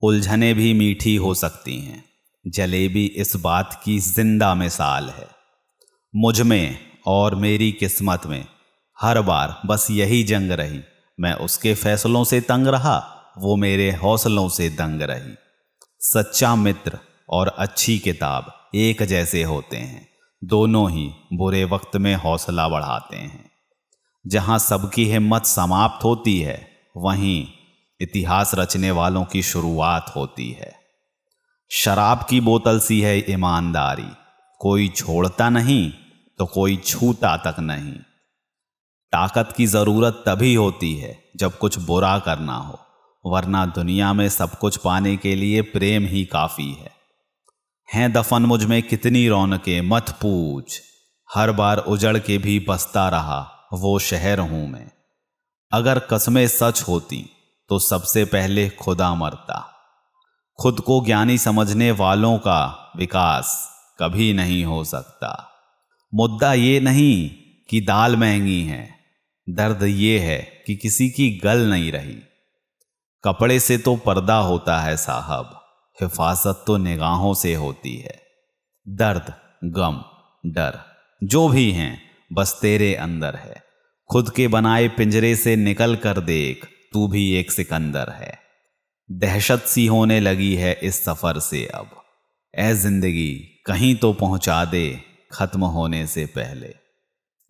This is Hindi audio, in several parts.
उलझने भी मीठी हो सकती हैं, जलेबी इस बात की जिंदा मिसाल है। मुझ में और मेरी किस्मत में हर बार बस यही जंग रही, मैं उसके फैसलों से तंग रहा, वो मेरे हौसलों से दंग रही। सच्चा मित्र और अच्छी किताब एक जैसे होते हैं, दोनों ही बुरे वक्त में हौसला बढ़ाते हैं। जहाँ सबकी हिम्मत समाप्त होती है, वहीं इतिहास रचने वालों की शुरुआत होती है। शराब की बोतल सी है ईमानदारी, कोई छोड़ता नहीं तो कोई छूता तक नहीं। ताकत की जरूरत तभी होती है जब कुछ बुरा करना हो, वरना दुनिया में सब कुछ पाने के लिए प्रेम ही काफी है। हैं दफन मुझ में कितनी रौनकें मत पूछ, हर बार उजड़ के भी बसता रहा वो शहर हूं मैं। अगर कस्में सच होती तो सबसे पहले खुदा मरता। खुद को ज्ञानी समझने वालों का विकास कभी नहीं हो सकता। मुद्दा ये नहीं कि दाल महंगी है, दर्द ये है कि किसी की गल नहीं रही। कपड़े से तो पर्दा होता है साहब, हिफाजत तो निगाहों से होती है। दर्द, गम, डर जो भी हैं बस तेरे अंदर है। खुद के बनाए पिंजरे से निकल कर देख, तू भी एक सिकंदर है। दहशत सी होने लगी है इस सफर से अब, ऐ जिंदगी कहीं तो पहुंचा दे खत्म होने से पहले।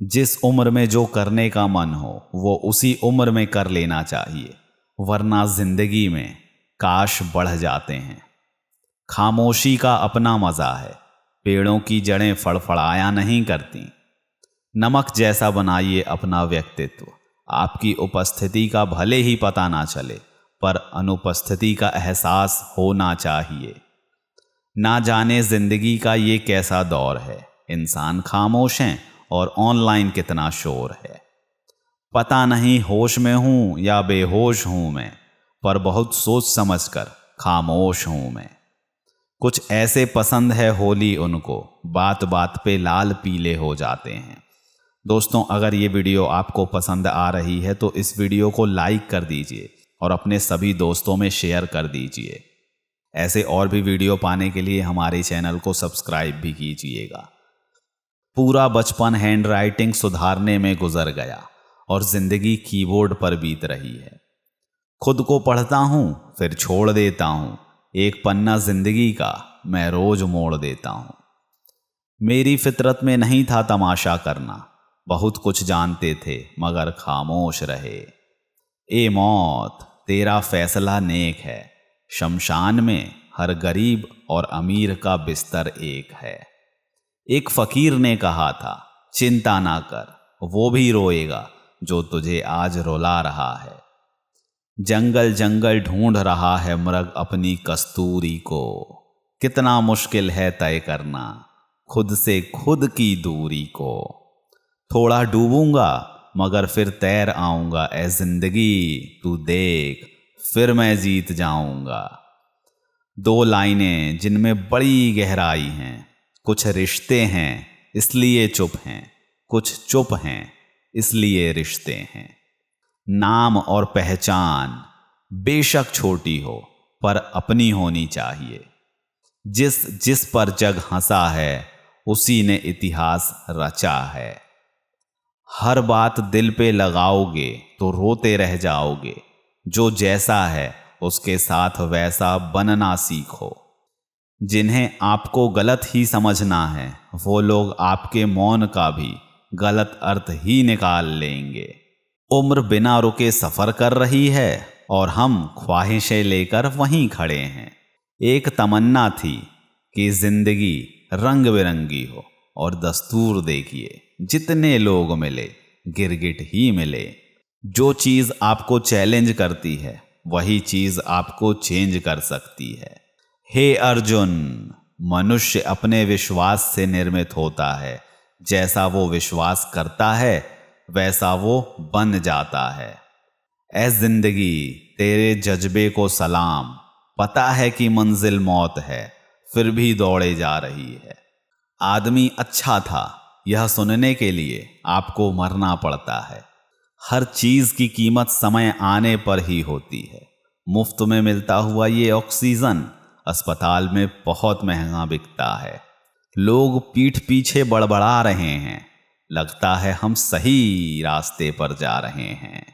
जिस उम्र में जो करने का मन हो वो उसी उम्र में कर लेना चाहिए, वरना जिंदगी में काश बढ़ जाते हैं। खामोशी का अपना मजा है, पेड़ों की जड़ें फड़फड़ाया नहीं करती। नमक जैसा बनाइए अपना व्यक्तित्व, आपकी उपस्थिति का भले ही पता ना चले, पर अनुपस्थिति का एहसास होना चाहिए। ना जाने जिंदगी का ये कैसा दौर है, इंसान खामोश हैं और ऑनलाइन कितना शोर है। पता नहीं होश में हूं या बेहोश हूं मैं, पर बहुत सोच समझकर खामोश हूं मैं। कुछ ऐसे पसंद है होली उनको, बात बात पे लाल पीले हो जाते हैं। दोस्तों, अगर ये वीडियो आपको पसंद आ रही है तो इस वीडियो को लाइक कर दीजिए और अपने सभी दोस्तों में शेयर कर दीजिए। ऐसे और भी वीडियो पाने के लिए हमारे चैनल को सब्सक्राइब भी कीजिएगा। पूरा बचपन हैंडराइटिंग सुधारने में गुजर गया और जिंदगी कीबोर्ड पर बीत रही है। खुद को पढ़ता हूं फिर छोड़ देता हूं, एक पन्ना जिंदगी का मैं रोज मोड़ देता हूं। मेरी फितरत में नहीं था तमाशा करना, बहुत कुछ जानते थे मगर खामोश रहे। ए मौत तेरा फैसला नेक है, शमशान में हर गरीब और अमीर का बिस्तर एक है। एक फकीर ने कहा था चिंता ना कर, वो भी रोएगा जो तुझे आज रुला रहा है। जंगल जंगल ढूंढ रहा है मृग अपनी कस्तूरी को, कितना मुश्किल है तय करना खुद से खुद की दूरी को। थोड़ा डूबूंगा मगर फिर तैर आऊंगा, ऐ जिंदगी तू देख फिर मैं जीत जाऊंगा। दो लाइनें जिनमें बड़ी गहराई हैं, कुछ रिश्ते हैं इसलिए चुप हैं, कुछ चुप हैं इसलिए रिश्ते हैं। नाम और पहचान बेशक छोटी हो पर अपनी होनी चाहिए। जिस जिस पर जग हंसा है उसी ने इतिहास रचा है। हर बात दिल पे लगाओगे तो रोते रह जाओगे, जो जैसा है उसके साथ वैसा बनना सीखो। जिन्हें आपको गलत ही समझना है वो लोग आपके मौन का भी गलत अर्थ ही निकाल लेंगे। उम्र बिना रुके सफर कर रही है और हम ख्वाहिशें लेकर वहीं खड़े हैं। एक तमन्ना थी कि जिंदगी रंग बिरंगी हो और दस्तूर देखिए जितने लोग मिले गिरगिट ही मिले। जो चीज आपको चैलेंज करती है वही चीज आपको चेंज कर सकती है। हे अर्जुन, मनुष्य अपने विश्वास से निर्मित होता है, जैसा वो विश्वास करता है वैसा वो बन जाता है। ऐ जिंदगी तेरे जज्बे को सलाम, पता है कि मंजिल मौत है फिर भी दौड़े जा रही है। आदमी अच्छा था यह सुनने के लिए आपको मरना पड़ता है। हर चीज की कीमत समय आने पर ही होती है, मुफ्त में मिलता हुआ ये ऑक्सीजन अस्पताल में बहुत महंगा बिकता है। लोग पीठ पीछे बड़बड़ा रहे हैं, लगता है हम सही रास्ते पर जा रहे हैं।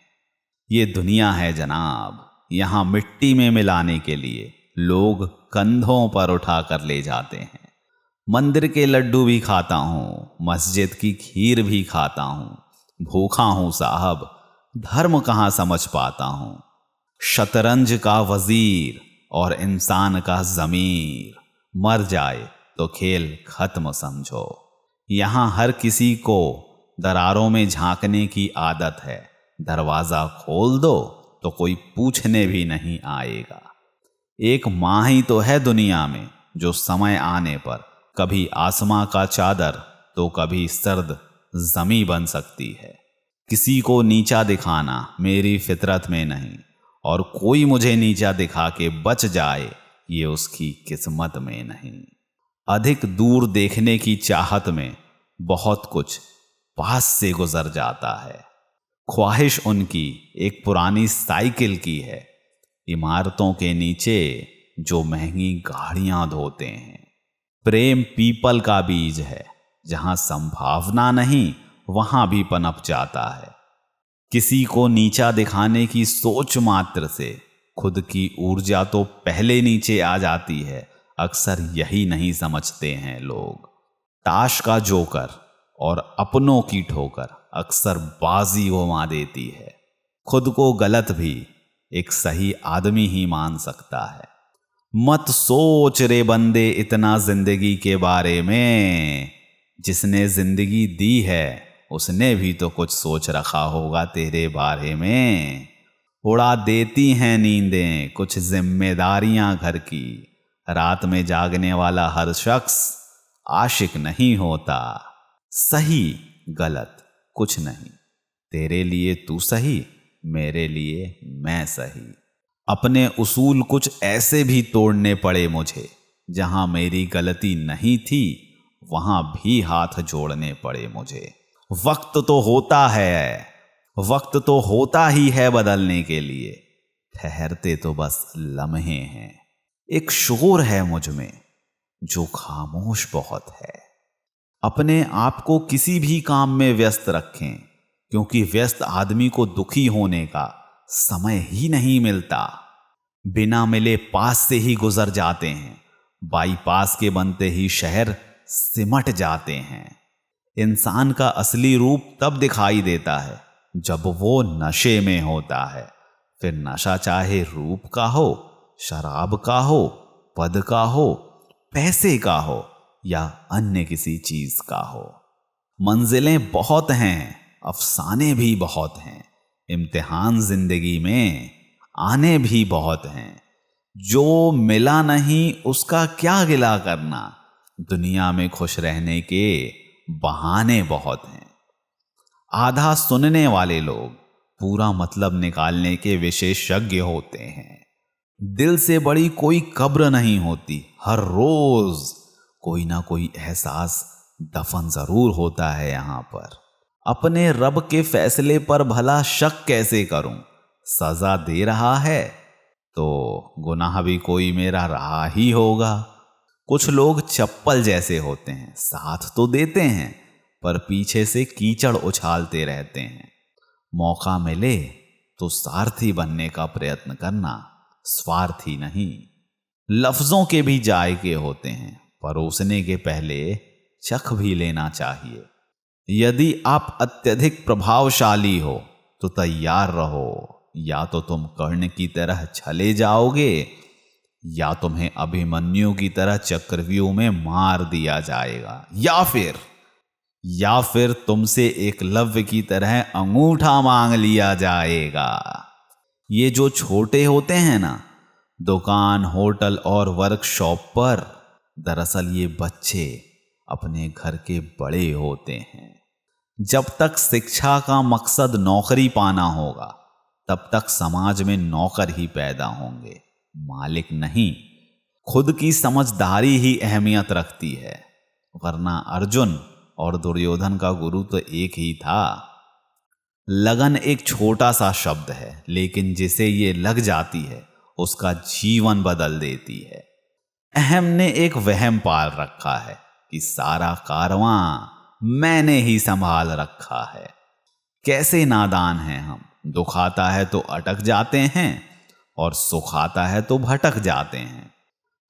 ये दुनिया है जनाब, यहाँ मिट्टी में मिलाने के लिए लोग कंधों पर उठा कर ले जाते हैं। मंदिर के लड्डू भी खाता हूँ, मस्जिद की खीर भी खाता हूँ, भूखा हूँ साहब, धर्म कहाँ समझ पाता हूँ। शतरंज का वजीर और इंसान का ज़मीर, मर जाए तो खेल खत्म समझो। यहाँ हर किसी को दरारों में झांकने की आदत है, दरवाज़ा खोल दो तो कोई पूछने भी नहीं आएगा। एक माँ ही तो है दुनिया में जो समय आने पर कभी आसमां का चादर तो कभी सर्द ज़मी बन सकती है। किसी को नीचा दिखाना मेरी फितरत में नहीं, और कोई मुझे नीचा दिखा के बच जाए ये उसकी किस्मत में नहीं। अधिक दूर देखने की चाहत में बहुत कुछ पास से गुजर जाता है। ख्वाहिश उनकी एक पुरानी साइकिल की है, इमारतों के नीचे जो महंगी गाड़ियां धोते हैं। प्रेम पीपल का बीज है, जहां संभावना नहीं वहां भी पनप जाता है। किसी को नीचा दिखाने की सोच मात्र से खुद की ऊर्जा तो पहले नीचे आ जाती है, अक्सर यही नहीं समझते हैं लोग। ताश का जोकर और अपनों की ठोकर अक्सर बाजी घुमा देती है। खुद को गलत भी एक सही आदमी ही मान सकता है। मत सोच रे बंदे इतना जिंदगी के बारे में, जिसने जिंदगी दी है उसने भी तो कुछ सोच रखा होगा तेरे बारे में। उड़ा देती हैं नींदें कुछ जिम्मेदारियां घर की, रात में जागने वाला हर शख्स आशिक नहीं होता। सही गलत कुछ नहीं, तेरे लिए तू सही, मेरे लिए मैं सही। अपने उसूल कुछ ऐसे भी तोड़ने पड़े मुझे, जहां मेरी गलती नहीं थी वहां भी हाथ जोड़ने पड़े मुझे। वक्त तो होता है, वक्त तो होता ही है बदलने के लिए, ठहरते तो बस लम्हे हैं। एक शोर है मुझ में जो खामोश बहुत है। अपने आप को किसी भी काम में व्यस्त रखें, क्योंकि व्यस्त आदमी को दुखी होने का समय ही नहीं मिलता। बिना मिले पास से ही गुजर जाते हैं, बाईपास के बनते ही शहर सिमट जाते हैं। इंसान का असली रूप तब दिखाई देता है जब वो नशे में होता है। फिर नशा चाहे रूप का हो, शराब का हो, पद का हो, पैसे का हो या अन्य किसी चीज का हो। मंजिलें बहुत हैं, अफसाने भी बहुत हैं, इम्तिहान जिंदगी में आने भी बहुत हैं। जो मिला नहीं उसका क्या गिला करना, दुनिया में खुश रहने के बहाने बहुत हैं। आधा सुनने वाले लोग पूरा मतलब निकालने के विशेषज्ञ होते हैं। दिल से बड़ी कोई कब्र नहीं होती, हर रोज कोई ना कोई एहसास दफन जरूर होता है यहाँ पर। अपने रब के फैसले पर भला शक कैसे करूं, सजा दे रहा है तो गुनाह भी कोई मेरा रहा ही होगा। कुछ लोग चप्पल जैसे होते हैं, साथ तो देते हैं पर पीछे से कीचड़ उछालते रहते हैं। मौका मिले तो सारथी बनने का प्रयत्न करना, स्वार्थी नहीं। लफ्जों के भी जायके होते हैं, परोसने के पहले चख भी लेना चाहिए। यदि आप अत्यधिक प्रभावशाली हो तो तैयार रहो, या तो तुम कर्ण की तरह छले जाओगे या तुम्हें अभिमन्यु की तरह चक्रव्यूह में मार दिया जाएगा, या फिर तुमसे एकलव्य की तरह अंगूठा मांग लिया जाएगा। ये जो छोटे होते हैं ना, दुकान, होटल और वर्कशॉप पर, दरअसल ये बच्चे अपने घर के बड़े होते हैं। जब तक शिक्षा का मकसद नौकरी पाना होगा तब तक समाज में नौकर ही पैदा होंगे, मालिक नहीं। खुद की समझदारी ही अहमियत रखती है, वरना अर्जुन और दुर्योधन का गुरु तो एक ही था। लगन एक छोटा सा शब्द है, लेकिन जिसे ये लग जाती है उसका जीवन बदल देती है। अहम ने एक वहम पाल रखा है कि सारा कारवां मैंने ही संभाल रखा है। कैसे नादान हैं हम, दुख आता है तो अटक जाते हैं और सुख आता है तो भटक जाते हैं।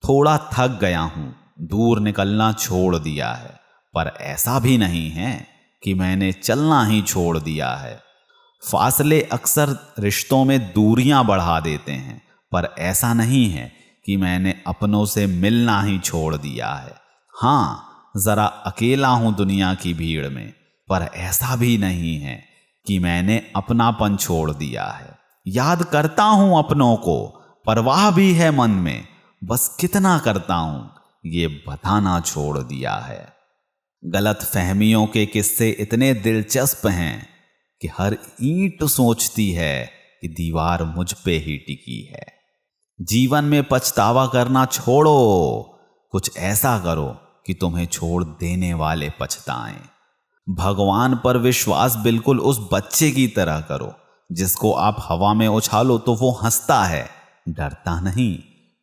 थोड़ा थक गया हूं, दूर निकलना छोड़ दिया है, पर ऐसा भी नहीं है कि मैंने चलना ही छोड़ दिया है। फासले अक्सर रिश्तों में दूरियां बढ़ा देते हैं, पर ऐसा नहीं है कि मैंने अपनों से मिलना ही छोड़ दिया है। हाँ, जरा अकेला हूं दुनिया की भीड़ में, पर ऐसा भी नहीं है कि मैंने अपनापन छोड़ दिया है। याद करता हूं अपनों को, परवाह भी है मन में, बस कितना करता हूं ये बताना छोड़ दिया है। गलत फहमियों के किस्से इतने दिलचस्प हैं कि हर ईंट सोचती है कि दीवार मुझ पे ही टिकी है। जीवन में पछतावा करना छोड़ो, कुछ ऐसा करो कि तुम्हें छोड़ देने वाले पछताएं। भगवान पर विश्वास बिल्कुल उस बच्चे की तरह करो जिसको आप हवा में उछालो तो वो हंसता है, डरता नहीं,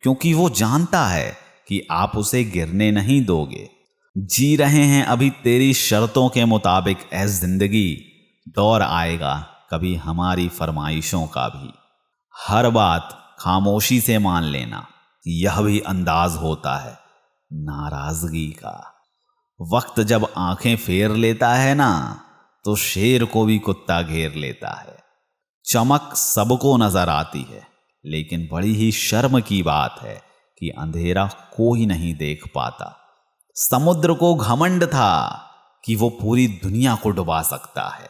क्योंकि वो जानता है कि आप उसे गिरने नहीं दोगे। जी रहे हैं अभी तेरी शर्तों के मुताबिक ऐ जिंदगी, दौर आएगा कभी हमारी फरमाइशों का भी। हर बात खामोशी से मान लेना, यह भी अंदाज होता है नाराजगी का। वक्त जब आंखें फेर लेता है ना, तो शेर को भी कुत्ता घेर लेता है। चमक सबको नजर आती है, लेकिन बड़ी ही शर्म की बात है कि अंधेरा कोई नहीं देख पाता। समुद्र को घमंड था कि वो पूरी दुनिया को डुबा सकता है।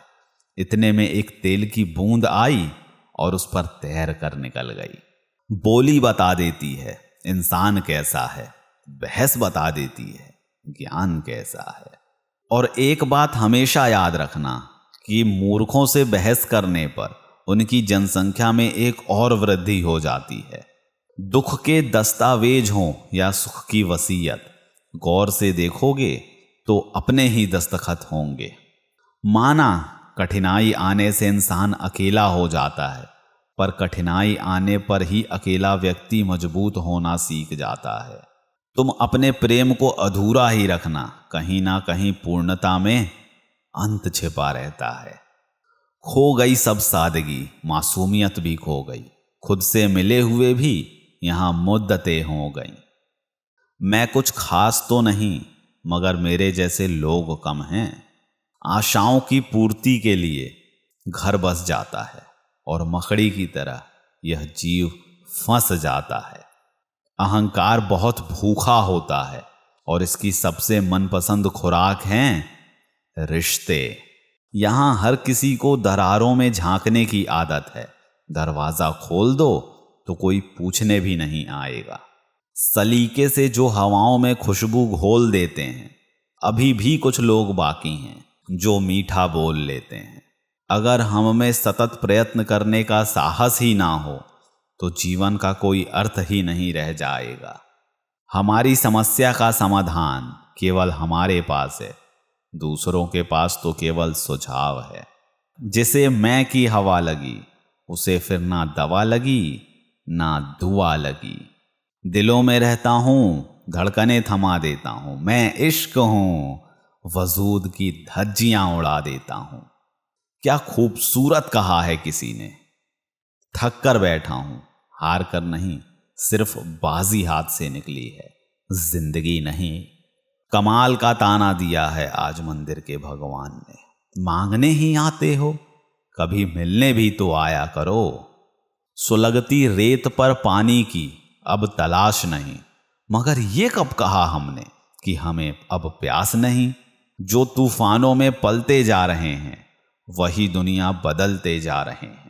इतने में एक तेल की बूंद आई और उस पर तैर कर निकल गई। बोली बता देती है इंसान कैसा है, बहस बता देती है ज्ञान कैसा है। और एक बात हमेशा याद रखना कि मूर्खों से बहस करने पर उनकी जनसंख्या में एक और वृद्धि हो जाती है। दुख के दस्तावेज हों या सुख की वसीयत, गौर से देखोगे तो अपने ही दस्तखत होंगे। माना कठिनाई आने से इंसान अकेला हो जाता है, पर कठिनाई आने पर ही अकेला व्यक्ति मजबूत होना सीख जाता है। तुम अपने प्रेम को अधूरा ही रखना, कहीं ना कहीं पूर्णता में अंत छिपा रहता है। खो गई सब सादगी, मासूमियत भी खो गई, खुद से मिले हुए भी यहां मुद्दतें हो गई। मैं कुछ खास तो नहीं, मगर मेरे जैसे लोग कम हैं। आशाओं की पूर्ति के लिए घर बस जाता है और मकड़ी की तरह यह जीव फंस जाता है। अहंकार बहुत भूखा होता है और इसकी सबसे मनपसंद खुराक हैं रिश्ते। यहां हर किसी को दरारों में झांकने की आदत है। दरवाजा खोल दो तो कोई पूछने भी नहीं आएगा। सलीके से जो हवाओं में खुशबू घोल देते हैं, अभी भी कुछ लोग बाकी हैं जो मीठा बोल लेते हैं। अगर हम में सतत प्रयत्न करने का साहस ही ना हो तो जीवन का कोई अर्थ ही नहीं रह जाएगा। हमारी समस्या का समाधान केवल हमारे पास है, दूसरों के पास तो केवल सुझाव है। जिसे मैं की हवा लगी, उसे फिर ना दवा लगी ना दुआ लगी। दिलों में रहता हूं, धड़कनें थमा देता हूं, मैं इश्क हूं, वजूद की धज्जियां उड़ा देता हूं। क्या खूबसूरत कहा है किसी ने। थक कर बैठा हूं, हार कर नहीं, सिर्फ बाजी हाथ से निकली है, जिंदगी नहीं। कमाल का ताना दिया है आज मंदिर के भगवान ने। मांगने ही आते हो, कभी मिलने भी तो आया करो। सुलगती रेत पर पानी की अब तलाश नहीं, मगर ये कब कहा हमने कि हमें अब प्यास नहीं। जो तूफानों में पलते जा रहे हैं, वही दुनिया बदलते जा रहे हैं।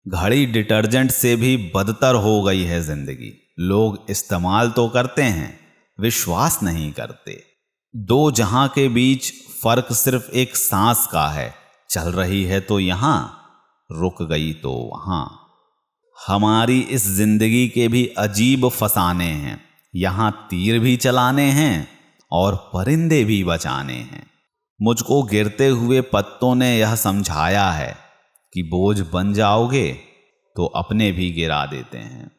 घड़ी डिटर्जेंट से भी बदतर हो गई है जिंदगी। लोग इस्तेमाल तो करते हैं, विश्वास नहीं करते। दो जहां के बीच फर्क सिर्फ एक सांस का है। चल रही है तो यहां, रुक गई तो वहां। हमारी इस जिंदगी के भी अजीब फसाने हैं। यहां तीर भी चलाने हैं और परिंदे भी बचाने हैं। मुझको गिरते हुए पत्तों ने यह समझाया है कि बोझ बन जाओगे तो अपने भी गिरा देते हैं।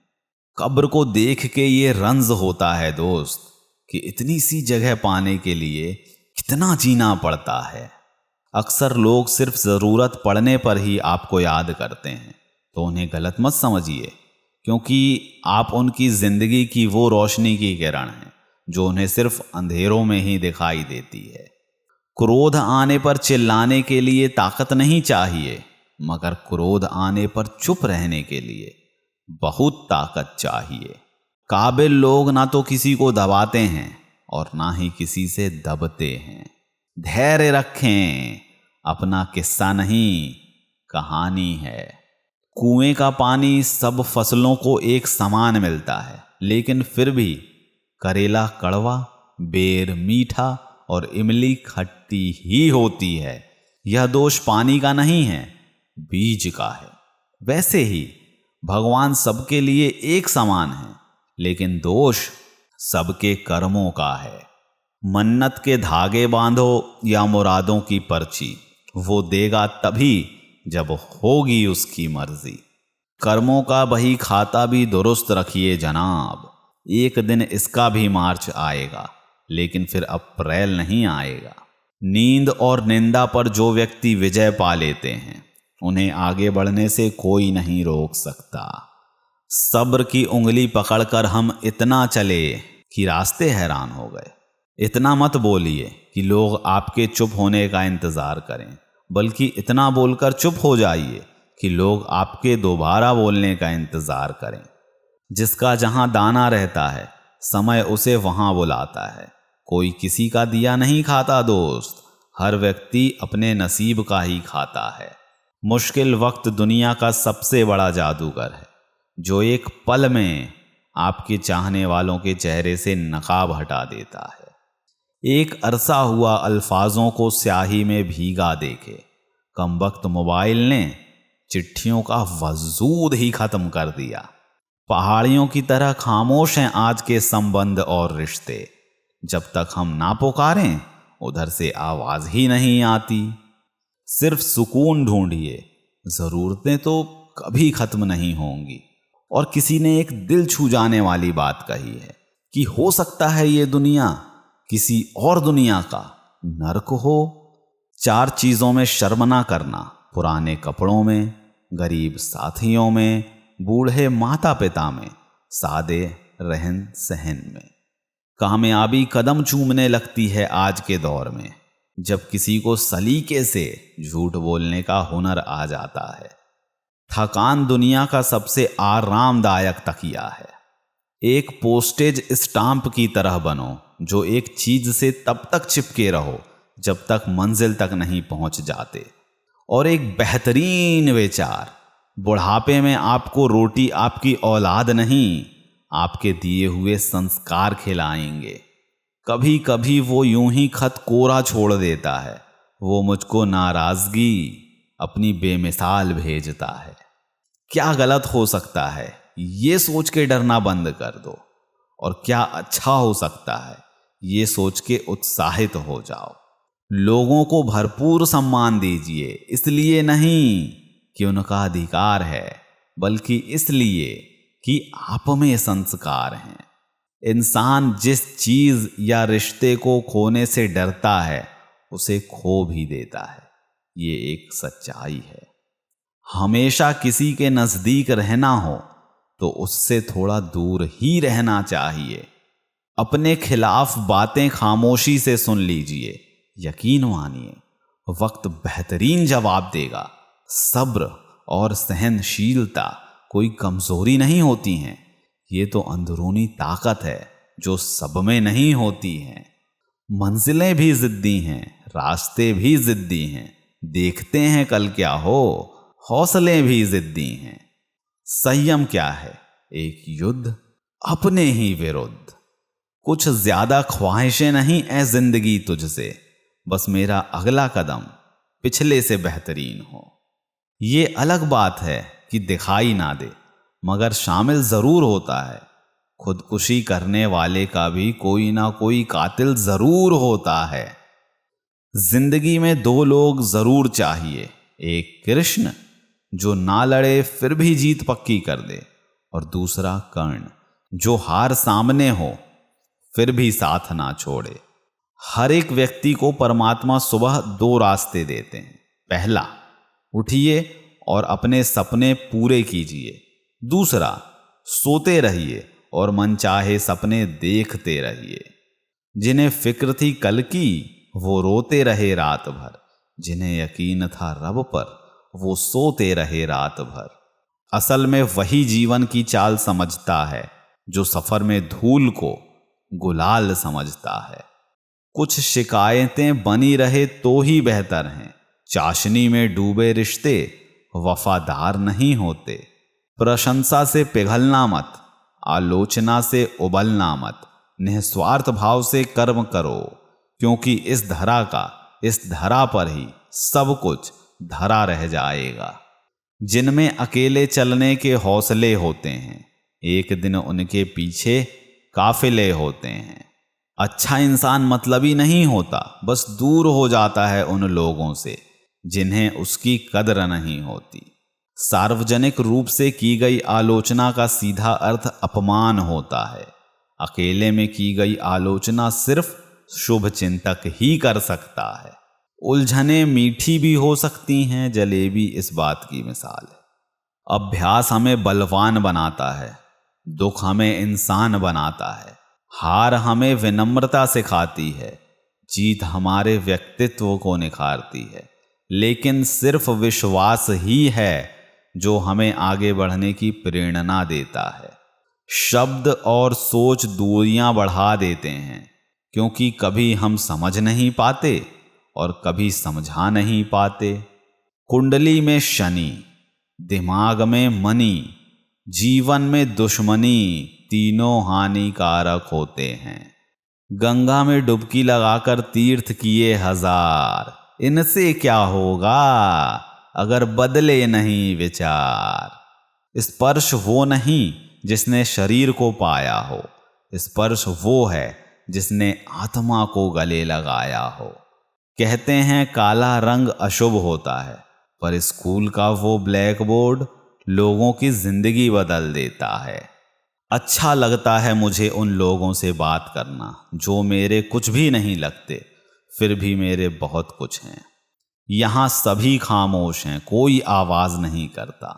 कब्र को देख के ये रंज होता है दोस्त कि इतनी सी जगह पाने के लिए कितना जीना पड़ता है। अक्सर लोग सिर्फ ज़रूरत पड़ने पर ही आपको याद करते हैं, तो उन्हें गलत मत समझिए, क्योंकि आप उनकी ज़िंदगी की वो रोशनी की किरण हैं जो उन्हें सिर्फ अंधेरों में ही दिखाई देती है। क्रोध आने पर चिल्लाने के लिए ताकत नहीं चाहिए, मगर क्रोध आने पर चुप रहने के लिए बहुत ताकत चाहिए। काबिल लोग ना तो किसी को दबाते हैं और ना ही किसी से दबते हैं। धैर्य रखें, अपना किस्सा नहीं कहानी है। कुएं का पानी सब फसलों को एक समान मिलता है, लेकिन फिर भी करेला कड़वा, बेर मीठा और इमली खट्टी ही होती है। यह दोष पानी का नहीं है, बीज का है। वैसे ही भगवान सबके लिए एक समान है, लेकिन दोष सबके कर्मों का है। मन्नत के धागे बांधो या मुरादों की पर्ची, वो देगा तभी जब होगी उसकी मर्जी। कर्मों का बही खाता भी दुरुस्त रखिए जनाब, एक दिन इसका भी मार्च आएगा, लेकिन फिर अप्रैल नहीं आएगा। नींद और निंदा पर जो व्यक्ति विजय पा लेते हैं, उन्हें आगे बढ़ने से कोई नहीं रोक सकता। सब्र की उंगली पकड़कर हम इतना चले कि रास्ते हैरान हो गए। इतना मत बोलिए कि लोग आपके चुप होने का इंतज़ार करें, बल्कि इतना बोलकर चुप हो जाइए कि लोग आपके दोबारा बोलने का इंतज़ार करें। जिसका जहां दाना रहता है, समय उसे वहां बुलाता है। कोई किसी का दिया नहीं खाता दोस्त, हर व्यक्ति अपने नसीब का ही खाता है। मुश्किल वक्त दुनिया का सबसे बड़ा जादूगर है, जो एक पल में आपके चाहने वालों के चेहरे से नकाब हटा देता है। एक अरसा हुआ अल्फाजों को स्याही में भीगा देखे, कमबख्त मोबाइल ने चिट्ठियों का वजूद ही खत्म कर दिया। पहाड़ियों की तरह खामोश हैं आज के संबंध और रिश्ते। जब तक हम ना पुकारें, उधर से आवाज ही नहीं आती। सिर्फ सुकून ढूंढिए, जरूरतें तो कभी खत्म नहीं होंगी। और किसी ने एक दिल छू जाने वाली बात कही है कि हो सकता है ये दुनिया किसी और दुनिया का नर्क हो। 4 चीजों में शर्म ना करना, पुराने कपड़ों में, गरीब साथियों में, बूढ़े माता पिता में, सादे रहन सहन में। कामयाबी कदम चूमने लगती है आज के दौर में, जब किसी को सलीके से झूठ बोलने का हुनर आ जाता है। थकान दुनिया का सबसे आरामदायक तकिया है। एक पोस्टेज स्टाम्प की तरह बनो, जो एक चीज से तब तक चिपके रहो जब तक मंजिल तक नहीं पहुंच जाते। और एक बेहतरीन विचार, बुढ़ापे में आपको रोटी आपकी औलाद नहीं, आपके दिए हुए संस्कार खिलाएंगे। कभी कभी वो यूं ही खत कोरा छोड़ देता है, वो मुझको नाराजगी अपनी बेमिसाल भेजता है। क्या गलत हो सकता है, ये सोच के डरना बंद कर दो, और क्या अच्छा हो सकता है, ये सोच के उत्साहित हो जाओ। लोगों को भरपूर सम्मान दीजिए, इसलिए नहीं कि उनका अधिकार है, बल्कि इसलिए कि आप में संस्कार हैं। इंसान जिस चीज या रिश्ते को खोने से डरता है, उसे खो भी देता है। ये एक सच्चाई है। हमेशा किसी के नजदीक रहना हो तो उससे थोड़ा दूर ही रहना चाहिए। अपने खिलाफ बातें खामोशी से सुन लीजिए, यकीन मानिए वक्त बेहतरीन जवाब देगा। सब्र और सहनशीलता कोई कमजोरी नहीं होती हैं, ये तो अंदरूनी ताकत है जो सब में नहीं होती है। मंजिलें भी जिद्दी हैं, रास्ते भी जिद्दी हैं, देखते हैं कल क्या हो, हौसले भी जिद्दी हैं। संयम क्या है? एक युद्ध अपने ही विरुद्ध। कुछ ज्यादा ख्वाहिशें नहीं ऐ जिंदगी तुझसे, बस मेरा अगला कदम पिछले से बेहतरीन हो। ये अलग बात है कि दिखाई ना दे, मगर शामिल जरूर होता है। खुदकुशी करने वाले का भी कोई ना कोई कातिल जरूर होता है। जिंदगी में 2 लोग जरूर चाहिए, एक कृष्ण जो ना लड़े फिर भी जीत पक्की कर दे, और दूसरा कर्ण, जो हार सामने हो फिर भी साथ ना छोड़े। हर एक व्यक्ति को परमात्मा सुबह 2 रास्ते देते हैं। पहला, उठिए और अपने सपने पूरे कीजिए। दूसरा, सोते रहिए और मनचाहे सपने देखते रहिए। जिन्हें फिक्र थी कल की वो रोते रहे रात भर, जिन्हें यकीन था रब पर वो सोते रहे रात भर। असल में वही जीवन की चाल समझता है जो सफर में धूल को गुलाल समझता है। कुछ शिकायतें बनी रहे तो ही बेहतर हैं। चाशनी में डूबे रिश्ते वफादार नहीं होते। प्रशंसा से पिघलना मत, आलोचना से उबलना मत। निस्वार्थ भाव से कर्म करो, क्योंकि इस धरा पर ही सब कुछ धरा रह जाएगा। जिनमें अकेले चलने के हौसले होते हैं, एक दिन उनके पीछे काफिले होते हैं। अच्छा इंसान मतलबी नहीं होता, बस दूर हो जाता है उन लोगों से जिन्हें उसकी कदर नहीं होती। सार्वजनिक रूप से की गई आलोचना का सीधा अर्थ अपमान होता है। अकेले में की गई आलोचना सिर्फ शुभ चिंतक ही कर सकता है। उलझने मीठी भी हो सकती हैं, जलेबी इस बात की मिसाल है। अभ्यास हमें बलवान बनाता है, दुख हमें इंसान बनाता है। हार हमें विनम्रता सिखाती है, जीत हमारे व्यक्तित्व को निखारती है। लेकिन सिर्फ विश्वास ही है जो हमें आगे बढ़ने की प्रेरणा देता है। शब्द और सोच दूरियां बढ़ा देते हैं, क्योंकि कभी हम समझ नहीं पाते और कभी समझा नहीं पाते। कुंडली में शनि, दिमाग में मनी, जीवन में दुश्मनी, तीनों हानिकारक होते हैं। गंगा में डुबकी लगाकर तीर्थ किए 1000, इनसे क्या होगा अगर बदले नहीं विचार। स्पर्श वो नहीं जिसने शरीर को पाया हो, स्पर्श वो है जिसने आत्मा को गले लगाया हो। कहते हैं काला रंग अशुभ होता है, पर स्कूल का वो ब्लैक बोर्ड लोगों की जिंदगी बदल देता है। अच्छा लगता है मुझे उन लोगों से बात करना जो मेरे कुछ भी नहीं लगते, फिर भी मेरे बहुत कुछ हैं। यहाँ सभी खामोश हैं, कोई आवाज नहीं करता।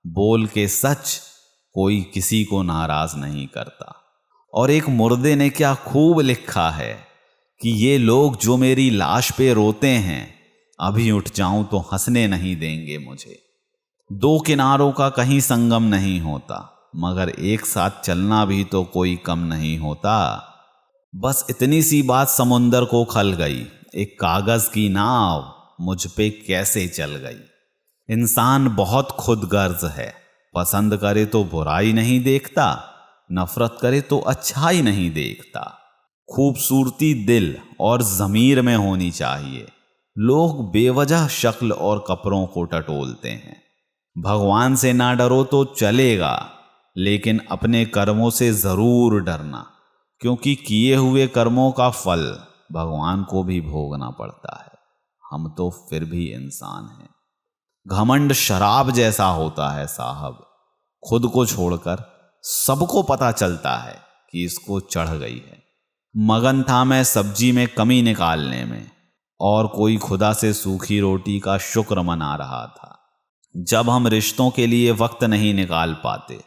बोल के सच, कोई किसी को नाराज नहीं करता। और एक मुर्दे ने क्या खूब लिखा है कि ये लोग जो मेरी लाश पे रोते हैं, अभी उठ जाऊं तो हंसने नहीं देंगे मुझे। 2 किनारों का कहीं संगम नहीं होता, मगर एक साथ चलना भी तो कोई कम नहीं होता। बस इतनी सी बात समुंदर को खल गई, एक कागज की नाव मुझ पे कैसे चल गई। इंसान बहुत खुदगर्ज है, पसंद करे तो बुराई नहीं देखता, नफरत करे तो अच्छाई नहीं देखता। खूबसूरती दिल और ज़मीर में होनी चाहिए। लोग बेवजह शक्ल और कपड़ों को टटोलते हैं। भगवान से ना डरो तो चलेगा, लेकिन अपने कर्मों से ज़रूर डरना, क्योंकि किए हुए कर्मों का फल भगवान को भी भोगना पड़ता है। हम तो फिर भी इंसान हैं। घमंड शराब जैसा होता है साहब, खुद को छोड़कर सबको पता चलता है कि इसको चढ़ गई है। मगन था मैं सब्जी में कमी निकालने में, और कोई खुदा से सूखी रोटी का शुक्र मना रहा था। जब हम रिश्तों के लिए वक्त नहीं निकाल पाते,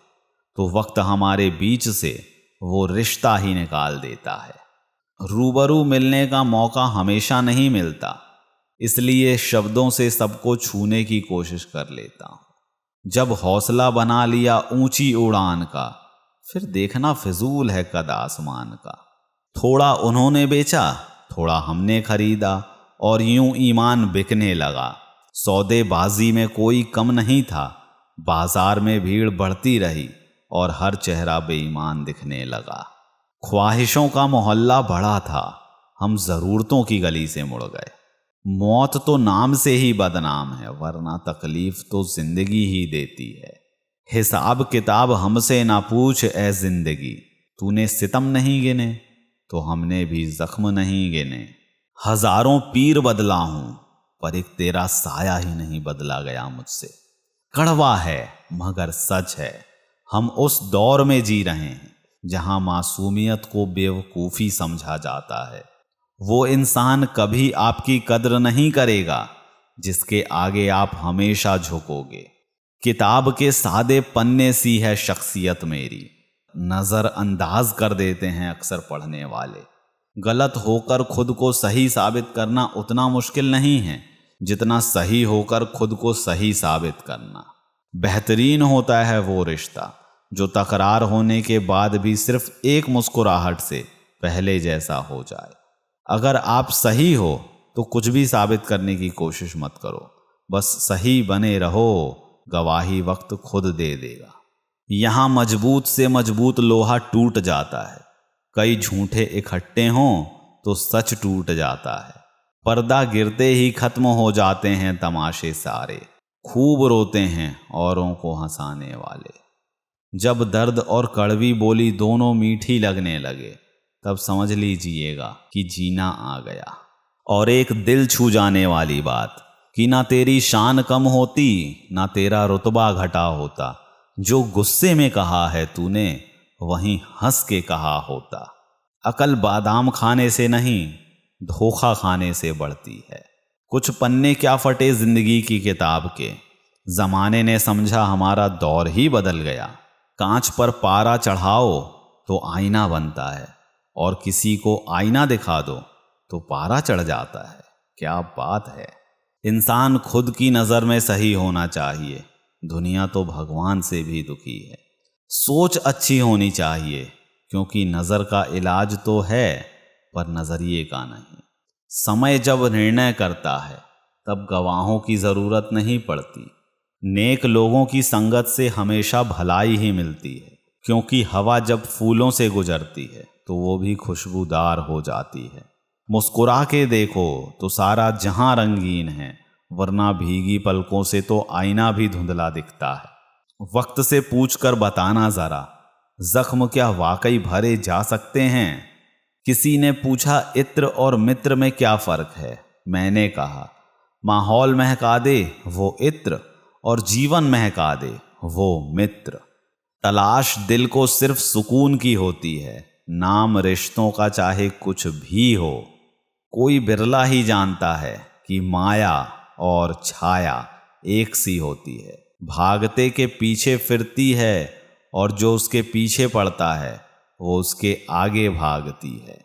तो वक्त हमारे बीच से वो रिश्ता ही निकाल देता है। रूबरू मिलने का मौका हमेशा नहीं मिलता, इसलिए शब्दों से सबको छूने की कोशिश कर लेता हूं। जब हौसला बना लिया ऊंची उड़ान का, फिर देखना फिजूल है कद आसमान का। थोड़ा उन्होंने बेचा, थोड़ा हमने खरीदा, और यूं ईमान बिकने लगा। सौदेबाजी में कोई कम नहीं था, बाजार में भीड़ बढ़ती रही और हर चेहरा बेईमान दिखने लगा। ख्वाहिशों का मोहल्ला बड़ा था, हम ज़रूरतों की गली से मुड़ गए। मौत तो नाम से ही बदनाम है, वरना तकलीफ तो जिंदगी ही देती है। हिसाब किताब हमसे ना पूछ ए जिंदगी, तूने सितम नहीं गिने तो हमने भी जख्म नहीं गिने। हजारों पीर बदला हूं, पर एक तेरा साया ही नहीं बदला गया मुझसे। कड़वा है मगर सच है, हम उस दौर में जी रहे हैं जहां मासूमियत को बेवकूफ़ी समझा जाता है। वो इंसान कभी आपकी कद्र नहीं करेगा जिसके आगे आप हमेशा झुकोगे। किताब के सादे पन्ने सी है शख्सियत मेरी, नज़रअंदाज कर देते हैं अक्सर पढ़ने वाले। गलत होकर खुद को सही साबित करना उतना मुश्किल नहीं है जितना सही होकर खुद को सही साबित करना। बेहतरीन होता है वो रिश्ता जो तकरार होने के बाद भी सिर्फ एक मुस्कुराहट से पहले जैसा हो जाए। अगर आप सही हो तो कुछ भी साबित करने की कोशिश मत करो, बस सही बने रहो, गवाही वक्त खुद दे देगा। यहाँ मजबूत से मजबूत लोहा टूट जाता है, कई झूठे इकट्ठे हों तो सच टूट जाता है। पर्दा गिरते ही खत्म हो जाते हैं तमाशे सारे, खूब रोते हैं औरों को हंसाने वाले। जब दर्द और कड़वी बोली दोनों मीठी लगने लगे तब समझ लीजिएगा कि जीना आ गया। और एक दिल छू जाने वाली बात कि ना तेरी शान कम होती ना तेरा रुतबा घटा होता, जो गुस्से में कहा है तूने वहीं हंस के कहा होता। अकल बादाम खाने से नहीं धोखा खाने से बढ़ती है। कुछ पन्ने क्या फटे जिंदगी की किताब के, जमाने ने समझा हमारा दौर ही बदल गया। कांच पर पारा चढ़ाओ तो आईना बनता है और किसी को आईना दिखा दो तो पारा चढ़ जाता है। क्या बात है। इंसान खुद की नज़र में सही होना चाहिए, दुनिया तो भगवान से भी दुखी है। सोच अच्छी होनी चाहिए क्योंकि नज़र का इलाज तो है पर नज़रिए का नहीं। समय जब निर्णय करता है तब गवाहों की ज़रूरत नहीं पड़ती। नेक लोगों की संगत से हमेशा भलाई ही मिलती है, क्योंकि हवा जब फूलों से गुजरती है तो वो भी खुशबूदार हो जाती है। मुस्कुरा के देखो तो सारा जहां रंगीन है, वरना भीगी पलकों से तो आईना भी धुंधला दिखता है। वक्त से पूछकर बताना ज़रा, जख्म क्या वाकई भरे जा सकते हैं? किसी ने पूछा इत्र और मित्र में क्या फ़र्क है? मैंने कहा माहौल महका दे वो इत्र और जीवन महका दे वो मित्र। तलाश दिल को सिर्फ सुकून की होती है, नाम रिश्तों का चाहे कुछ भी हो। कोई बिरला ही जानता है कि माया और छाया एक सी होती है, भागते के पीछे फिरती है और जो उसके पीछे पड़ता है वो उसके आगे भागती है।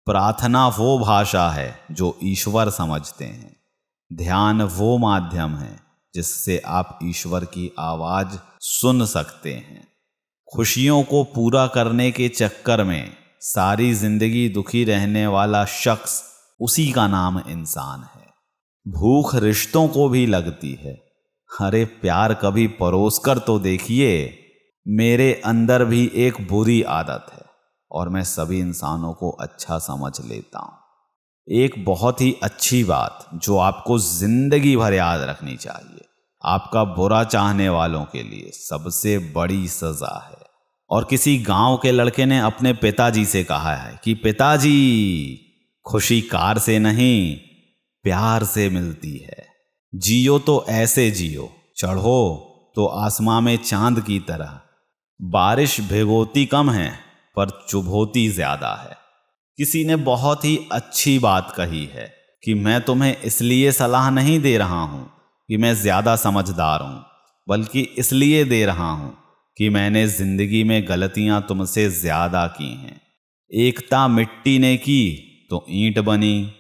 प्रार्थना वो भाषा है जो ईश्वर समझते हैं, ध्यान वो माध्यम है जिससे आप ईश्वर की आवाज़ सुन सकते हैं। खुशियों को पूरा करने के चक्कर में सारी जिंदगी दुखी रहने वाला शख्स, उसी का नाम इंसान है। भूख रिश्तों को भी लगती है, अरे प्यार कभी परोस कर तो देखिए। मेरे अंदर भी एक बुरी आदत है और मैं सभी इंसानों को अच्छा समझ लेता हूँ। एक बहुत ही अच्छी बात जो आपको जिंदगी भर याद रखनी चाहिए, आपका बुरा चाहने वालों के लिए सबसे बड़ी सजा है। और किसी गांव के लड़के ने अपने पिताजी से कहा है कि पिताजी, खुशी कार से नहीं प्यार से मिलती है। जियो तो ऐसे जियो, चढ़ो तो आसमां में चांद की तरह। बारिश भिगोती कम है पर चुभोती ज्यादा है। किसी ने बहुत ही अच्छी बात कही है कि मैं तुम्हें इसलिए सलाह नहीं दे रहा हूं कि मैं ज्यादा समझदार हूं, बल्कि इसलिए दे रहा हूं कि मैंने जिंदगी में गलतियां तुमसे ज्यादा की हैं। एकता मिट्टी ने की तो ईंट बनी,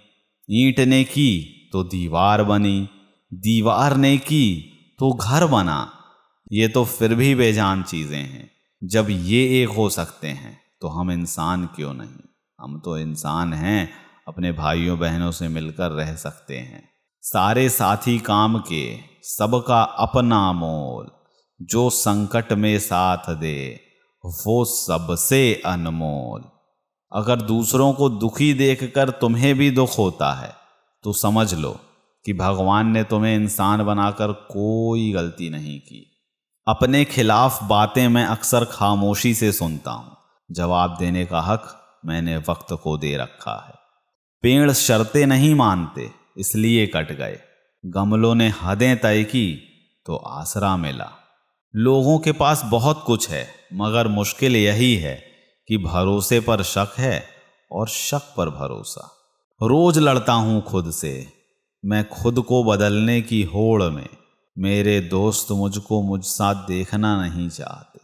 ईंट ने की तो दीवार बनी, दीवार ने की तो घर बना। ये तो फिर भी बेजान चीज़ें हैं। जब ये एक हो सकते हैं तो हम इंसान क्यों नहीं? हम तो इंसान हैं, अपने भाइयों बहनों से मिलकर रह सकते हैं। सारे साथी काम के, सबका अपना मोल, जो संकट में साथ दे वो सबसे अनमोल। अगर दूसरों को दुखी देखकर तुम्हें भी दुख होता है तो समझ लो कि भगवान ने तुम्हें इंसान बनाकर कोई गलती नहीं की। अपने खिलाफ बातें मैं अक्सर खामोशी से सुनता हूँ, जवाब देने का हक मैंने वक्त को दे रखा है। पेड़ शर्तें नहीं मानते इसलिए कट गए, गमलों ने हदें तय की तो आसरा मिला। लोगों के पास बहुत कुछ है, मगर मुश्किल यही है कि भरोसे पर शक है और शक पर भरोसा। रोज लड़ता हूं खुद से, मैं खुद को बदलने की होड़ में। मेरे दोस्त मुझको मुझसा देखना नहीं चाहते।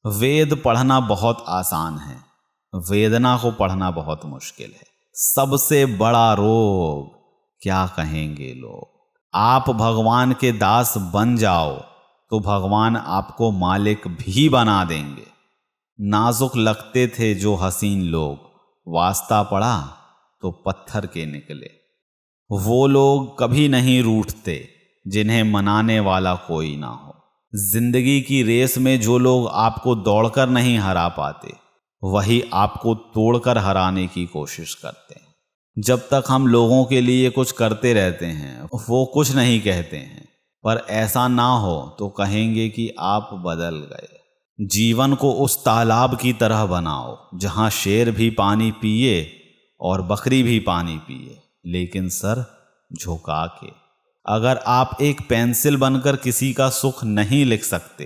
वेद पढ़ना बहुत आसान है, वेदना को पढ़ना बहुत मुश्किल है। सबसे बड़ा रोग क्या कहेंगे लोग। आप भगवान के दास बन जाओ तो भगवान आपको मालिक भी बना देंगे। नाजुक लगते थे जो हसीन लोग, वास्ता पड़ा तो पत्थर के निकले। वो लोग कभी नहीं रूठते जिन्हें मनाने वाला कोई ना हो। जिंदगी की रेस में जो लोग आपको दौड़कर नहीं हरा पाते, वही आपको तोड़कर हराने की कोशिश करते हैं। जब तक हम लोगों के लिए कुछ करते रहते हैं, वो कुछ नहीं कहते हैं, पर ऐसा ना हो तो कहेंगे कि आप बदल गए। जीवन को उस तालाब की तरह बनाओ जहां शेर भी पानी पिए और बकरी भी पानी पिए, लेकिन सर झुका के। अगर आप एक पेंसिल बनकर किसी का सुख नहीं लिख सकते,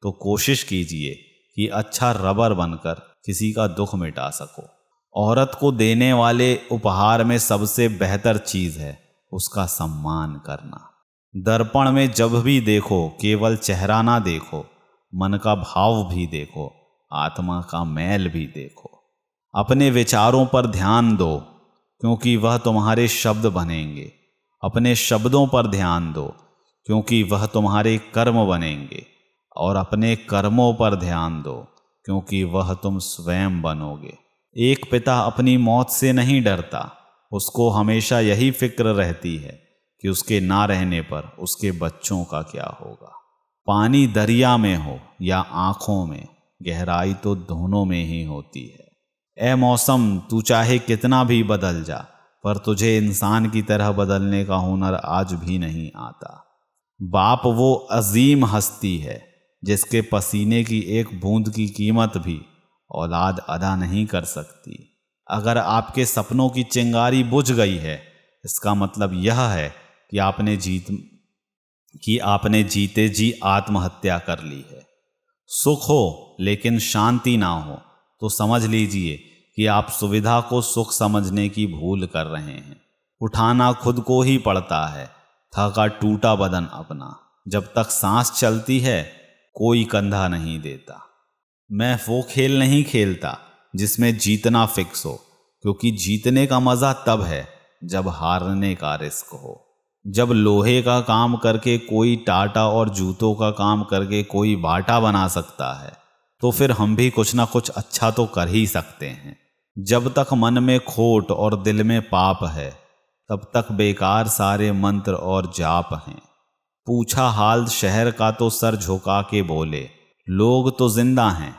तो कोशिश कीजिए कि अच्छा रबर बनकर किसी का दुख मिटा सको। औरत को देने वाले उपहार में सबसे बेहतर चीज है उसका सम्मान करना। दर्पण में जब भी देखो, केवल चेहरा ना देखो, मन का भाव भी देखो, आत्मा का मैल भी देखो। अपने विचारों पर ध्यान दो, क्योंकि वह तुम्हारे शब्द बनेंगे। अपने शब्दों पर ध्यान दो, क्योंकि वह तुम्हारे कर्म बनेंगे। और अपने कर्मों पर ध्यान दो, क्योंकि वह तुम स्वयं बनोगे। एक पिता अपनी मौत से नहीं डरता, उसको हमेशा यही फिक्र रहती है कि उसके ना रहने पर उसके बच्चों का क्या होगा। पानी दरिया में हो या आंखों में, गहराई तो दोनों में ही होती है। ए मौसम, तू चाहे कितना भी बदल जा, पर तुझे इंसान की तरह बदलने का हुनर आज भी नहीं आता। बाप वो अजीम हस्ती है जिसके पसीने की एक बूंद की कीमत भी औलाद अदा नहीं कर सकती। अगर आपके सपनों की चिंगारी बुझ गई है, इसका मतलब यह है कि आपने जीते जी आत्महत्या कर ली है। सुख हो लेकिन शांति ना हो तो समझ लीजिए कि आप सुविधा को सुख समझने की भूल कर रहे हैं। उठाना खुद को ही पड़ता है, थका टूटा बदन अपना। जब तक सांस चलती है, कोई कंधा नहीं देता। मैं वो खेल नहीं खेलता जिसमें जीतना फिक्स हो, क्योंकि जीतने का मजा तब है जब हारने का रिस्क हो। जब लोहे का काम करके कोई टाटा और जूतों का काम करके कोई बाटा बना सकता है, तो फिर हम भी कुछ ना कुछ अच्छा तो कर ही सकते हैं। जब तक मन में खोट और दिल में पाप है, तब तक बेकार सारे मंत्र और जाप हैं। पूछा हाल शहर का तो सर झुका के बोले, लोग तो जिंदा हैं,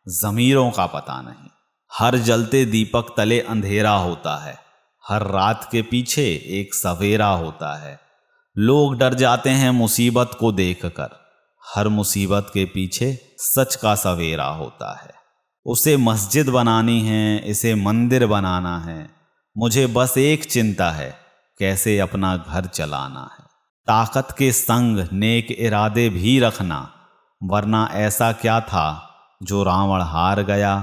ज़मीरों का पता नहीं। हर जलते दीपक तले अंधेरा होता है, हर रात के पीछे एक सवेरा होता है। लोग डर जाते हैं मुसीबत को देखकर, हर मुसीबत के पीछे सच का सवेरा होता है। उसे मस्जिद बनानी है, इसे मंदिर बनाना है, मुझे बस एक चिंता है, कैसे अपना घर चलाना है। ताकत के संग नेक इरादे भी रखना, वरना ऐसा क्या था जो रावण हार गया।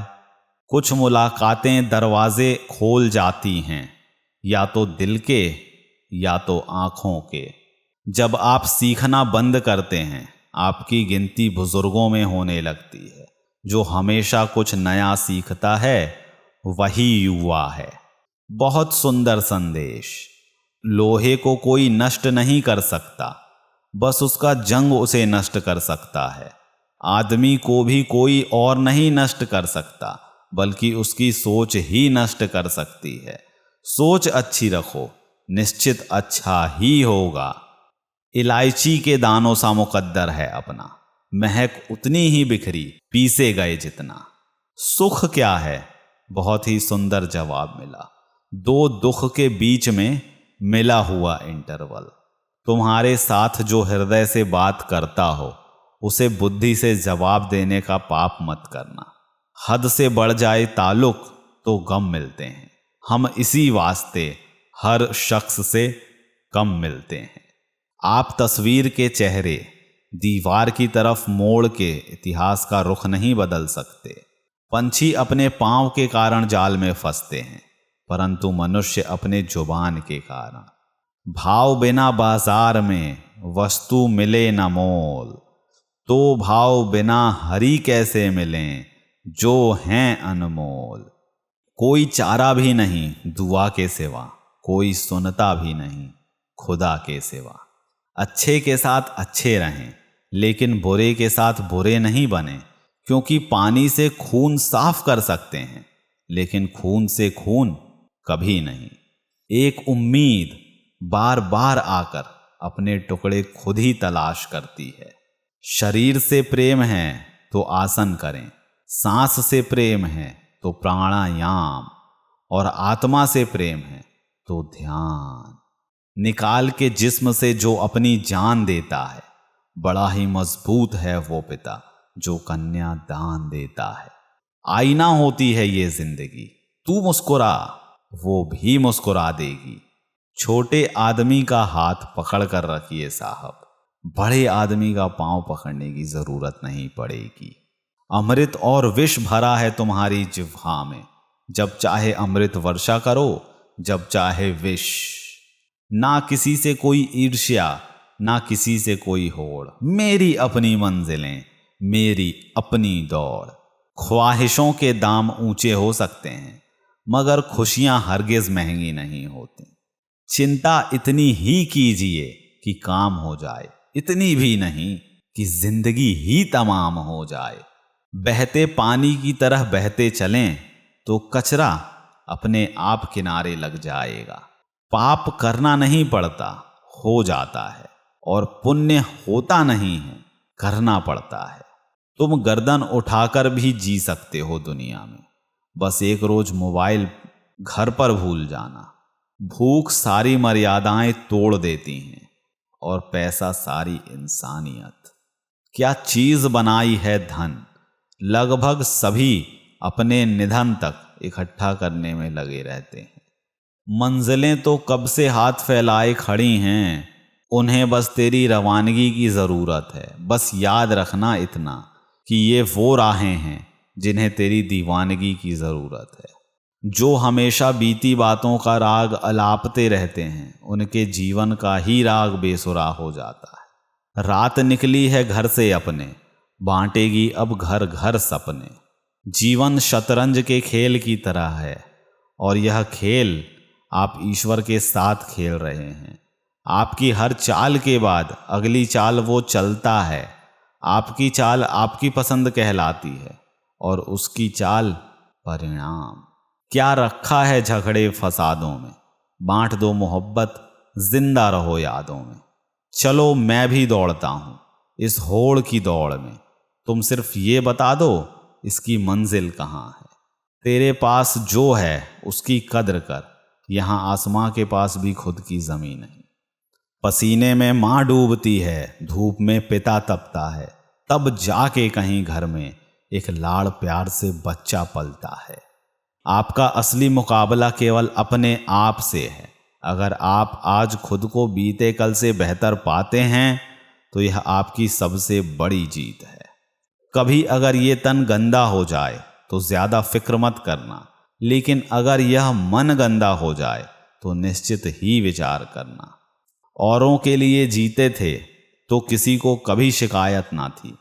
कुछ मुलाकातें दरवाजे खोल जाती हैं, या तो दिल के या तो आँखों के। जब आप सीखना बंद करते हैं, आपकी गिनती बुजुर्गों में होने लगती है। जो हमेशा कुछ नया सीखता है वही युवा है। बहुत सुंदर संदेश। लोहे को कोई नष्ट नहीं कर सकता, बस उसका जंग उसे नष्ट कर सकता है। आदमी को भी कोई और नहीं नष्ट कर सकता, बल्कि उसकी सोच ही नष्ट कर सकती है। सोच अच्छी रखो, निश्चित अच्छा ही होगा। इलायची के दानों सा मुकद्दर है अपना, महक उतनी ही बिखरी पीसे गए जितना। सुख क्या है? बहुत ही सुंदर जवाब मिला। दो दुख के बीच में मिला हुआ इंटरवल। तुम्हारे साथ जो हृदय से बात करता हो, उसे बुद्धि से जवाब देने का पाप मत करना। हद से बढ़ जाए ताल्लुक तो गम मिलते हैं, हम इसी वास्ते हर शख्स से कम मिलते हैं। आप तस्वीर के चेहरे, दीवार की तरफ मोड़ के इतिहास का रुख नहीं बदल सकते। पंछी अपने पांव के कारण जाल में फंसते हैं, परंतु मनुष्य अपने जुबान के कारण। भाव बिना बाजार में वस्तु मिले न मोल, तो भाव बिना हरि कैसे मिलें जो हैं अनमोल। कोई चारा भी नहीं दुआ के सिवा, कोई सुनता भी नहीं खुदा के सिवा। अच्छे के साथ अच्छे रहें, लेकिन बुरे के साथ बुरे नहीं बने, क्योंकि पानी से खून साफ कर सकते हैं, लेकिन खून से खून कभी नहीं। एक उम्मीद बार बार आकर अपने टुकड़े खुद ही तलाश करती है। शरीर से प्रेम है तो आसन करें, सांस से प्रेम है तो प्राणायाम, और आत्मा से प्रेम है तो ध्यान। निकाल के जिस्म से जो अपनी जान देता है, बड़ा ही मजबूत है वो पिता जो कन्या दान देता है। आईना होती है ये जिंदगी, तू मुस्कुरा वो भी मुस्कुरा देगी। छोटे आदमी का हाथ पकड़ कर रखिए साहब, बड़े आदमी का पांव पकड़ने की जरूरत नहीं पड़ेगी। अमृत और विष भरा है तुम्हारी जिह्वा में, जब चाहे अमृत वर्षा करो, जब चाहे विष। ना किसी से कोई ईर्ष्या, ना किसी से कोई होड़, मेरी अपनी मंजिलें, मेरी अपनी दौड़। ख्वाहिशों के दाम ऊंचे हो सकते हैं, मगर खुशियां हरगिज महंगी नहीं होती। चिंता इतनी ही कीजिए कि काम हो जाए, इतनी भी नहीं कि जिंदगी ही तमाम हो जाए। बहते पानी की तरह बहते चलें तो कचरा अपने आप किनारे लग जाएगा। पाप करना नहीं पड़ता, हो जाता है, और पुण्य होता नहीं है, करना पड़ता है। तुम गर्दन उठाकर भी जी सकते हो दुनिया में, बस एक रोज मोबाइल घर पर भूल जाना। भूख सारी मर्यादाएं तोड़ देती हैं, और पैसा सारी इंसानियत। क्या चीज बनाई है धन, लगभग सभी अपने निधन तक इकट्ठा करने में लगे रहते हैं। मंजिलें तो कब से हाथ फैलाए खड़ी हैं, उन्हें बस तेरी रवानगी की ज़रूरत है। बस याद रखना इतना कि ये वो राहें हैं जिन्हें तेरी दीवानगी की ज़रूरत है। जो हमेशा बीती बातों का राग अलापते रहते हैं, उनके जीवन का ही राग बेसुरा हो जाता है। रात निकली है घर से अपने, बांटेगी अब घर घर सपने। जीवन शतरंज के खेल की तरह है, और यह खेल आप ईश्वर के साथ खेल रहे हैं। आपकी हर चाल के बाद अगली चाल वो चलता है। आपकी चाल आपकी पसंद कहलाती है, और उसकी चाल परिणाम। क्या रखा है झगड़े फसादों में, बांट दो मोहब्बत, जिंदा रहो यादों में। चलो मैं भी दौड़ता हूँ इस होड़ की दौड़ में, तुम सिर्फ ये बता दो इसकी मंजिल कहाँ है। तेरे पास जो है उसकी कद्र कर, यहाँ आसमां के पास भी खुद की ज़मीन नहीं। पसीने में माँ डूबती है, धूप में पिता तपता है, तब जाके कहीं घर में एक लाड़ प्यार से बच्चा पलता है। आपका असली मुकाबला केवल अपने आप से है। अगर आप आज खुद को बीते कल से बेहतर पाते हैं तो यह आपकी सबसे बड़ी जीत है। कभी अगर ये तन गंदा हो जाए तो ज़्यादा फिक्र मत करना, लेकिन अगर यह मन गंदा हो जाए तो निश्चित ही विचार करना। औरों के लिए जीते थे तो किसी को कभी शिकायत ना थी,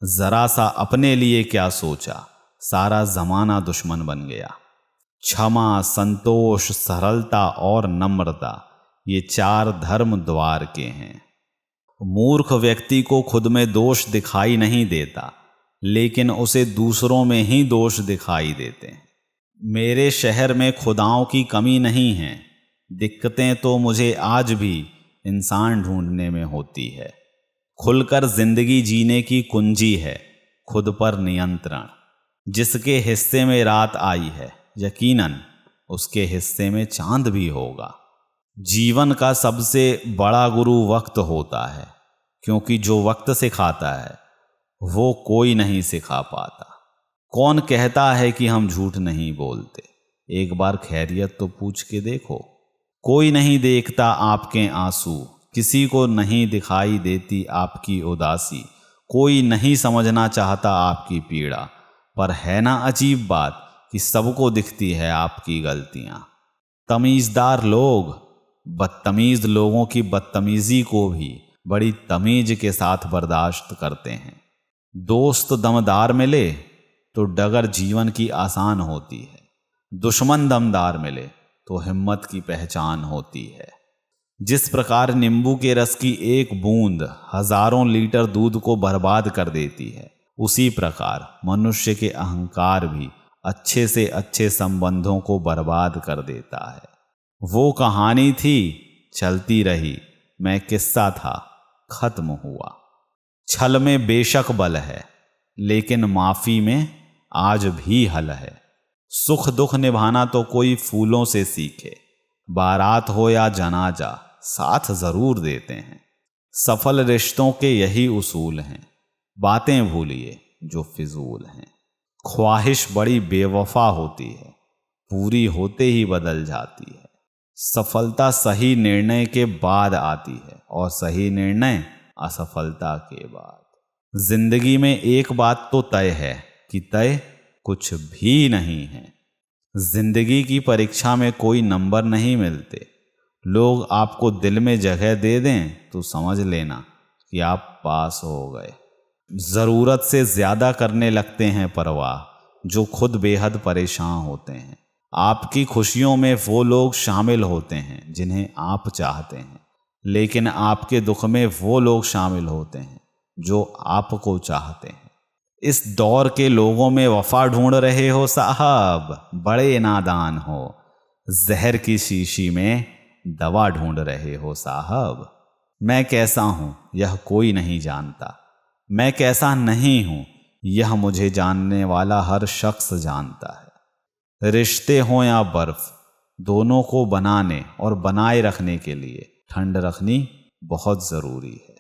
जरा सा अपने लिए क्या सोचा, सारा जमाना दुश्मन बन गया। क्षमा, संतोष, सरलता और नम्रता, ये चार धर्म द्वार के हैं। मूर्ख व्यक्ति को खुद में दोष दिखाई नहीं देता, लेकिन उसे दूसरों में ही दोष दिखाई देते हैं। मेरे शहर में खुदाओं की कमी नहीं है, दिक्कतें तो मुझे आज भी इंसान ढूंढने में होती है। खुलकर जिंदगी जीने की कुंजी है खुद पर नियंत्रण। जिसके हिस्से में रात आई है, यकीनन उसके हिस्से में चांद भी होगा। जीवन का सबसे बड़ा गुरु वक्त होता है, क्योंकि जो वक्त सिखाता है वो कोई नहीं सिखा पाता। कौन कहता है कि हम झूठ नहीं बोलते, एक बार खैरियत तो पूछ के देखो। कोई नहीं देखता आपके आंसू, किसी को नहीं दिखाई देती आपकी उदासी, कोई नहीं समझना चाहता आपकी पीड़ा, पर है ना अजीब बात कि सबको दिखती है आपकी गलतियां। तमीज़दार लोग बदतमीज़ लोगों की बदतमीज़ी को भी बड़ी तमीज़ के साथ बर्दाश्त करते हैं। दोस्त दमदार मिले तो डगर जीवन की आसान होती है, दुश्मन दमदार मिले तो हिम्मत की पहचान होती है। जिस प्रकार नींबू के रस की एक बूंद हजारों लीटर दूध को बर्बाद कर देती है, उसी प्रकार मनुष्य के अहंकार भी अच्छे से अच्छे संबंधों को बर्बाद कर देता है। वो कहानी थी, चलती रही, मैं किस्सा था, खत्म हुआ। छल में बेशक बल है, लेकिन माफी में आज भी हल है। सुख दुख निभाना तो कोई फूलों से सीखे, बारात हो या जनाजा साथ जरूर देते हैं। सफल रिश्तों के यही उसूल हैं, बातें भूलिए जो फिजूल हैं। ख्वाहिश बड़ी बेवफा होती है, पूरी होते ही बदल जाती है। सफलता सही निर्णय के बाद आती है और सही निर्णय असफलता के बाद। जिंदगी में एक बात तो तय है कि तय कुछ भी नहीं है। जिंदगी की परीक्षा में कोई नंबर नहीं मिलते। लोग आपको दिल में जगह दे दें तो समझ लेना कि आप पास हो गए। ज़रूरत से ज़्यादा करने लगते हैं परवाह जो खुद बेहद परेशान होते हैं। आपकी खुशियों में वो लोग शामिल होते हैं जिन्हें आप चाहते हैं, लेकिन आपके दुख में वो लोग शामिल होते हैं जो आपको चाहते हैं। इस दौर के लोगों में वफा ढूंढ रहे हो साहब, बड़े नादान हो। जहर की शीशी में दवा ढूंढ रहे हो साहब। मैं कैसा हूं यह कोई नहीं जानता, मैं कैसा नहीं हूं यह मुझे जानने वाला हर शख्स जानता है। रिश्ते हों या बर्फ, दोनों को बनाने और बनाए रखने के लिए ठंड रखनी बहुत ज़रूरी है।